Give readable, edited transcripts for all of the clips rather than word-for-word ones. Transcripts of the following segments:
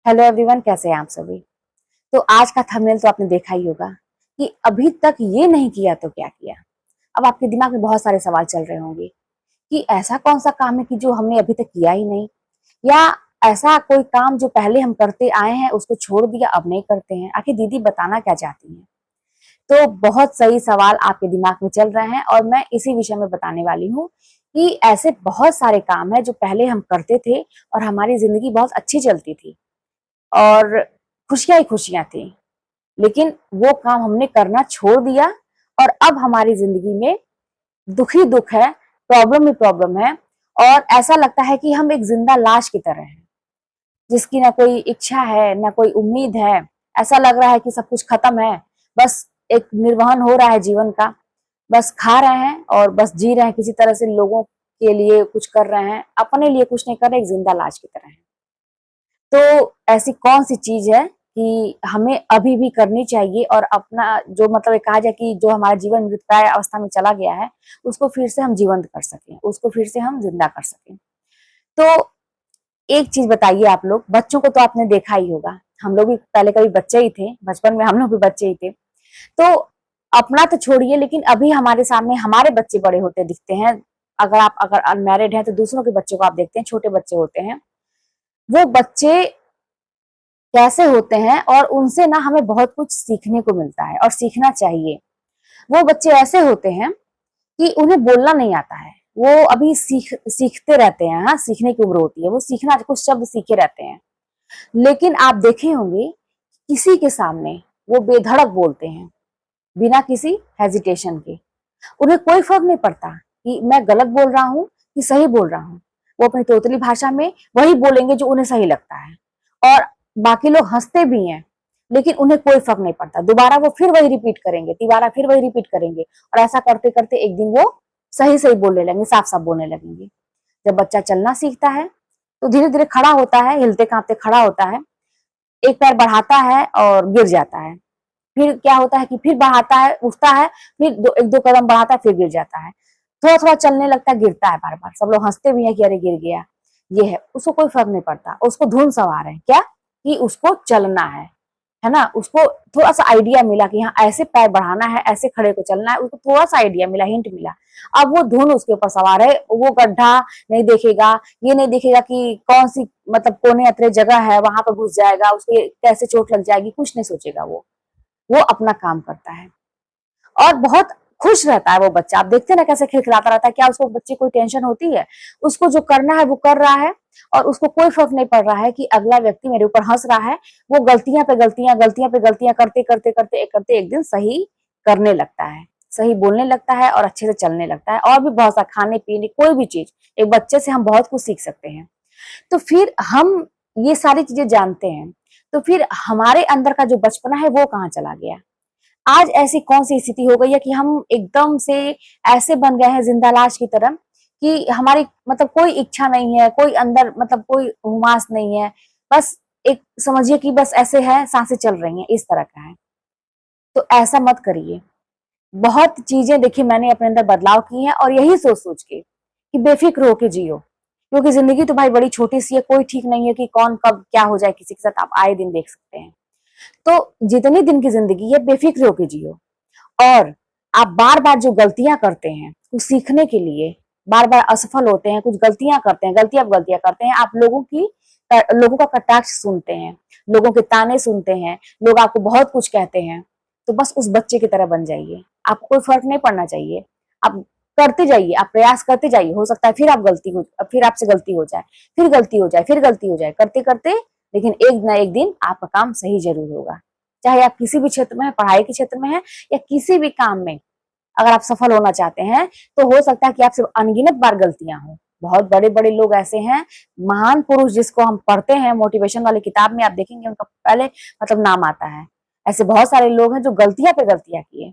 Hello everyone, कैसे हैं आप सभी। तो आज का थंबनेल तो आपने देखा ही होगा कि अभी तक ये नहीं किया तो क्या किया। अब आपके दिमाग में बहुत सारे सवाल चल रहे होंगे कि ऐसा कौन सा काम है कि जो हमने अभी तक किया ही नहीं, या ऐसा कोई काम जो पहले हम करते आए हैं उसको छोड़ दिया अब नहीं करते हैं। आखिर दीदी बताना क्या चाहती हैं। तो बहुत सही सवाल आपके दिमाग में चल रहे हैं और मैं इसी विषय में बताने वाली हूँ कि ऐसे बहुत सारे काम है जो पहले हम करते थे और हमारी जिंदगी बहुत अच्छी चलती थी और खुशियां ही खुशियां थी। लेकिन वो काम हमने करना छोड़ दिया और अब हमारी जिंदगी में दुख ही दुख है, प्रॉब्लम ही प्रॉब्लम है। और ऐसा लगता है कि हम एक जिंदा लाश की तरह हैं, जिसकी ना कोई इच्छा है ना कोई उम्मीद है। ऐसा लग रहा है कि सब कुछ खत्म है, बस एक निर्वहन हो रहा है जीवन का। बस खा रहे हैं और बस जी रहे हैं, किसी तरह से लोगों के लिए कुछ कर रहे हैं, अपने लिए कुछ नहीं कर रहे, एक जिंदा लाश की तरह है। तो ऐसी कौन सी चीज है कि हमें अभी भी करनी चाहिए और अपना जो मतलब कहा जाए कि जो हमारा जीवन मृतप्राय अवस्था में चला गया है उसको फिर से हम जीवंत कर सकें, उसको फिर से हम जिंदा कर सकें। तो एक चीज बताइए, आप लोग बच्चों को तो आपने देखा ही होगा, हम लोग भी पहले कभी बच्चे ही थे, बचपन में हम लोग भी बच्चे ही थे। तो अपना तो छोड़िए, लेकिन अभी हमारे सामने हमारे बच्चे बड़े होते दिखते हैं। अगर अनमैरिड हैं तो दूसरों के बच्चों को आप देखते हैं, छोटे बच्चे होते हैं। वो बच्चे कैसे होते हैं और उनसे ना हमें बहुत कुछ सीखने को मिलता है और सीखना चाहिए। वो बच्चे ऐसे होते हैं कि उन्हें बोलना नहीं आता है, वो अभी सीखते रहते हैं। हाँ, सीखने की उम्र होती है, वो सीखना, कुछ शब्द सीखे रहते हैं। लेकिन आप देखे होंगे किसी के सामने वो बेधड़क बोलते हैं, बिना किसी हेजिटेशन के। उन्हें कोई फर्क नहीं पड़ता कि मैं गलत बोल रहा हूँ कि सही बोल रहा हूँ। वो अपनी तोतली भाषा में वही बोलेंगे जो उन्हें सही लगता है और बाकी लोग हंसते भी हैं, लेकिन उन्हें कोई फर्क नहीं पड़ता। दोबारा वो फिर वही रिपीट करेंगे, दोबारा फिर वही रिपीट करेंगे और ऐसा करते करते एक दिन वो सही सही बोलने लगेंगे, साफ साफ बोलने लगेंगे। जब बच्चा चलना सीखता है तो धीरे धीरे खड़ा होता है, हिलते कांपते खड़ा होता है, एक पैर बढ़ाता है और गिर जाता है। फिर क्या होता है कि फिर बढ़ाता है, उठता है, फिर एक दो कदम बढ़ाता है, फिर गिर जाता है। थोड़ा थोड़ा चलने लगता है, गिरता है बार बार। सब लोग हंसते भी हैं कि अरे गिर गया। ये है, उसको कोई फर्क नहीं पड़ता, उसको धुन सवार है क्या कि उसको चलना है ना। उसको थोड़ा सा आइडिया मिला कि हाँ ऐसे पैर बढ़ाना है, ऐसे खड़े को चलना है, उसको थोड़ा सा आइडिया मिला, हिंट मिला। अब वो धुन उसके ऊपर सवार है। वो गड्ढा नहीं देखेगा, ये नहीं देखेगा कि कौन सी मतलब कोने अतरे जगह है, वहां पर घुस जाएगा, उसको कैसे चोट लग जाएगी, कुछ नहीं सोचेगा। वो अपना काम करता है और बहुत खुश रहता है वो बच्चा। आप देखते हैं ना कैसे खिलखिलाता रहता है। क्या उसको, बच्चे कोई टेंशन होती है? उसको जो करना है वो कर रहा है और उसको कोई फर्क नहीं पड़ रहा है कि अगला व्यक्ति मेरे ऊपर हंस रहा है। वो गलतियां पे गलतियां, गलतियां पे गलतियां करते करते करते करते एक दिन सही करने लगता है, सही बोलने लगता है और अच्छे से चलने लगता है। और भी बहुत सा, खाने पीने कोई भी चीज, एक बच्चे से हम बहुत कुछ सीख सकते हैं। तो फिर हम ये सारी चीजें जानते हैं, तो फिर हमारे अंदर का जो बचपना है वो कहाँ चला गया? आज ऐसी कौन सी स्थिति हो गई है कि हम एकदम से ऐसे बन गए हैं जिंदा लाश की तरह कि हमारी मतलब कोई इच्छा नहीं है, कोई अंदर मतलब कोई हुमास नहीं है। बस एक समझिए कि बस ऐसे है, सांसें चल रही हैं, इस तरह का है। तो ऐसा मत करिए। बहुत चीजें देखिए मैंने अपने अंदर बदलाव की हैं और यही सोच सोच के कि बेफिक्र होके जियो, क्योंकि जिंदगी तो भाई बड़ी छोटी सी है, कोई ठीक नहीं है कि कौन कब क्या हो जाए किसी के साथ, आप आए दिन देख सकते हैं। तो जितने दिन की जिंदगी है बेफिक्र होके जियो। और आप बार बार जो गलतियां करते हैं कुछ सीखने के लिए, बार बार असफल होते हैं, कुछ गलतियां करते हैं, गलतियां करते हैं, आप लोगों का कटाक्ष सुनते हैं, लोगों के ताने सुनते हैं, लोग आपको बहुत कुछ कहते हैं। तो बस उस बच्चे की तरह बन जाइए, आपको कोई फर्क नहीं पड़ना चाहिए। आप करते जाइए, आप प्रयास करते जाइए। हो सकता है फिर आपसे गलती हो जाए, फिर गलती हो जाए, फिर गलती हो जाए, करते करते लेकिन एक ना एक दिन आपका काम सही जरूर होगा। चाहे आप किसी भी क्षेत्र में है, पढ़ाई के क्षेत्र में है या किसी भी काम में, अगर आप सफल होना चाहते हैं तो हो सकता है कि आपसे अनगिनत बार गलतियां हो। बहुत बड़े बड़े लोग ऐसे हैं, महान पुरुष जिसको हम पढ़ते हैं मोटिवेशन वाली किताब में, आप देखेंगे उनका पहले मतलब नाम आता है। ऐसे बहुत सारे लोग हैं जो गलतियां पे गलतियां किए,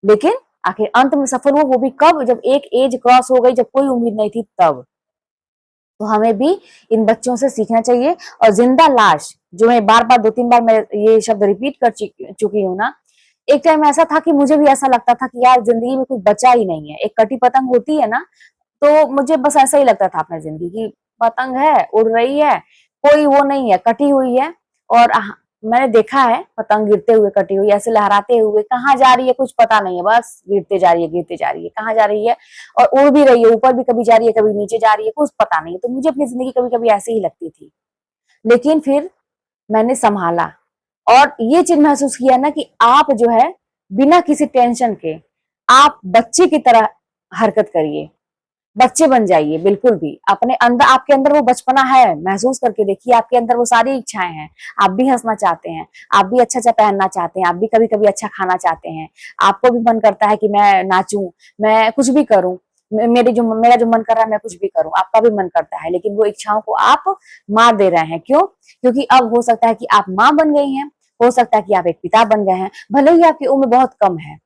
लेकिन आखिर अंत में सफल हुए। वो भी कब? जब एक एज क्रॉस हो गई, जब कोई उम्मीद नहीं थी तब। तो हमें भी इन बच्चों से सीखना चाहिए। और जिंदा लाश, जो मैं बार बार 2-3 बार मैं ये शब्द रिपीट कर चुकी हूँ ना, एक टाइम ऐसा था कि मुझे भी ऐसा लगता था कि यार जिंदगी में कुछ बचा ही नहीं है। एक कटी पतंग होती है ना, तो मुझे बस ऐसा ही लगता था अपनी जिंदगी की, पतंग है, उड़ रही है, कोई वो नहीं है, कटी हुई है। और मैंने देखा है पतंग गिरते हुए, कटी हुई, ऐसे लहराते हुए, कहाँ जा रही है कुछ पता नहीं है, बस गिरते जा रही है, गिरते जा रही है, कहाँ जा रही है, और उड़ भी रही है, ऊपर भी कभी जा रही है, कभी नीचे जा रही है, कुछ पता नहीं है। तो मुझे अपनी जिंदगी कभी कभी ऐसे ही लगती थी, लेकिन फिर मैंने संभाला और ये चीज महसूस किया ना कि आप जो है बिना किसी टेंशन के आप बच्चे की तरह हरकत करिए, बच्चे बन जाइए। बिल्कुल भी अपने अंदर, आपके अंदर वो बचपना है, महसूस करके देखिए, आपके अंदर वो सारी इच्छाएं हैं। आप भी हंसना चाहते हैं, आप भी अच्छा अच्छा पहनना चाहते हैं, आप भी कभी कभी अच्छा खाना चाहते हैं, आपको भी मन करता है कि मैं नाचूं, मैं कुछ भी करूं, मेरा जो मन कर रहा है मैं कुछ भी करूं, आपका भी मन करता है। लेकिन वो इच्छाओं को आप मार दे रहे हैं, क्यों? क्योंकि अब हो सकता है कि आप माँ बन गई हैं, हो सकता है कि आप एक पिता बन गए हैं, भले ही आपकी उम्र बहुत कम है,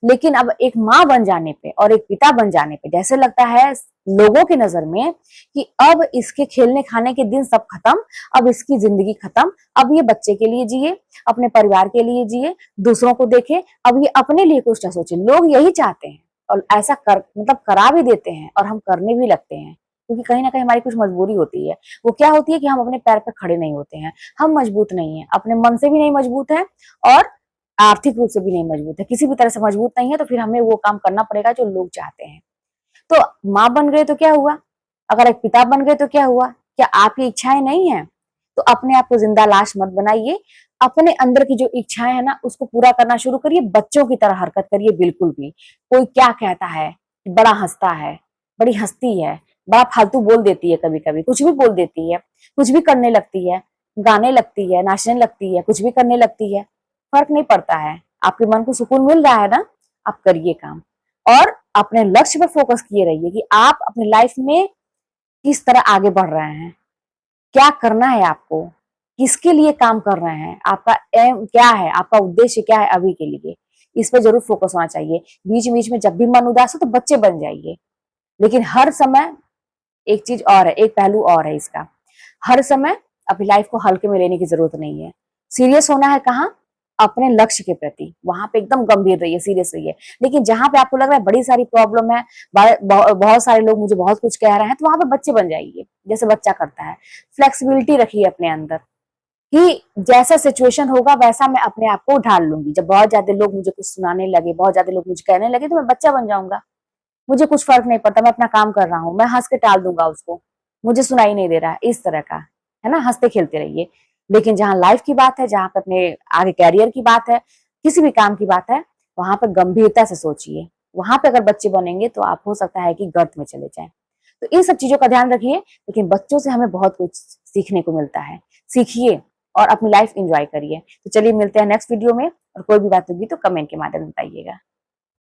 लेकिन अब एक माँ बन जाने पे और एक पिता बन जाने पे जैसे लगता है लोगों की नजर में कि अब इसके खेलने खाने के दिन सब खत्म, अब इसकी जिंदगी खत्म, अब ये बच्चे के लिए जिए, अपने परिवार के लिए जिए, दूसरों को देखे, अब ये अपने लिए कुछ ना सोचे। लोग यही चाहते हैं और ऐसा कर मतलब करा भी देते हैं और हम करने भी लगते हैं, क्योंकि कहीं ना कहीं हमारी कुछ मजबूरी होती है। वो क्या होती है कि हम अपने पैर पे खड़े नहीं होते हैं, हम मजबूत नहीं है, अपने मन से भी नहीं मजबूत है और आर्थिक रूप से भी नहीं मजबूत है, किसी भी तरह से मजबूत नहीं है, तो फिर हमें वो काम करना पड़ेगा जो लोग चाहते हैं। तो माँ बन गए तो क्या हुआ, अगर एक पिता बन गए तो क्या हुआ? क्या आपकी इच्छाएं नहीं है? तो अपने आप को जिंदा लाश मत बनाइए, अपने अंदर की जो इच्छाएं है ना उसको पूरा करना शुरू करिए, बच्चों की तरह हरकत करिए। बिल्कुल भी कोई क्या कहता है, बड़ा हंसता है, बड़ी हंसती है, बड़ा फालतू बोल देती है, कभी कभी कुछ भी बोल देती है, कुछ भी करने लगती है, गाने लगती है, नाचने लगती है, कुछ भी करने लगती है, फर्क नहीं पड़ता है। आपके मन को सुकून मिल रहा है ना, आप करिए काम और अपने लक्ष्य पर फोकस किए रहिए कि आप अपनी लाइफ में किस तरह आगे बढ़ रहे हैं, क्या करना है आपको, किसके लिए काम कर रहे हैं, आपका एम क्या है, आपका उद्देश्य क्या है अभी के लिए, इस पर जरूर फोकस होना चाहिए। बीच बीच में जब भी मन उदास हो तो बच्चे बन जाइए, लेकिन हर समय एक चीज और है, एक पहलू और है इसका, हर समय अपनी लाइफ को हल्के में लेने की जरूरत नहीं है। सीरियस होना है कहाँ? अपने लक्ष्य के प्रति, वहां पे एकदम गंभीर रहिए, सीरियस रहिए। लेकिन जहां पे आपको लग रहा है बड़ी सारी प्रॉब्लम है, बहुत सारे लोग मुझे बहुत कुछ कह रहे हैं, तो वहां पे बच्चे बन जाइए, जैसे बच्चा करता है। फ्लेक्सिबिलिटी रखिए अपने अंदर कि जैसा सिचुएशन होगा वैसा मैं अपने आप को ढाल लूंगी। जब बहुत ज्यादा लोग मुझे कुछ सुनाने लगे, बहुत ज्यादा लोग मुझे कहने लगे, तो मैं बच्चा बन जाऊंगा, मुझे कुछ फर्क नहीं पड़ता, मैं अपना काम कर रहा हूँ, मैं हंस के टाल दूंगा उसको, मुझे सुनाई नहीं दे रहा है, इस तरह का है ना, हंसते खेलते रहिए। लेकिन जहां लाइफ की बात है, जहां पे अपने आगे कैरियर की बात है, किसी भी काम की बात है, वहां पर गंभीरता से सोचिए। वहां पे अगर बच्चे बनेंगे तो आप हो सकता है कि गर्त में चले जाएं। तो इन सब चीजों का ध्यान रखिए, लेकिन बच्चों से हमें बहुत कुछ सीखने को मिलता है, सीखिए और अपनी लाइफ एंजॉय करिए। तो चलिए मिलते हैं नेक्स्ट वीडियो में, और कोई भी बात होगी तो कमेंट के माध्यम में बताइएगा।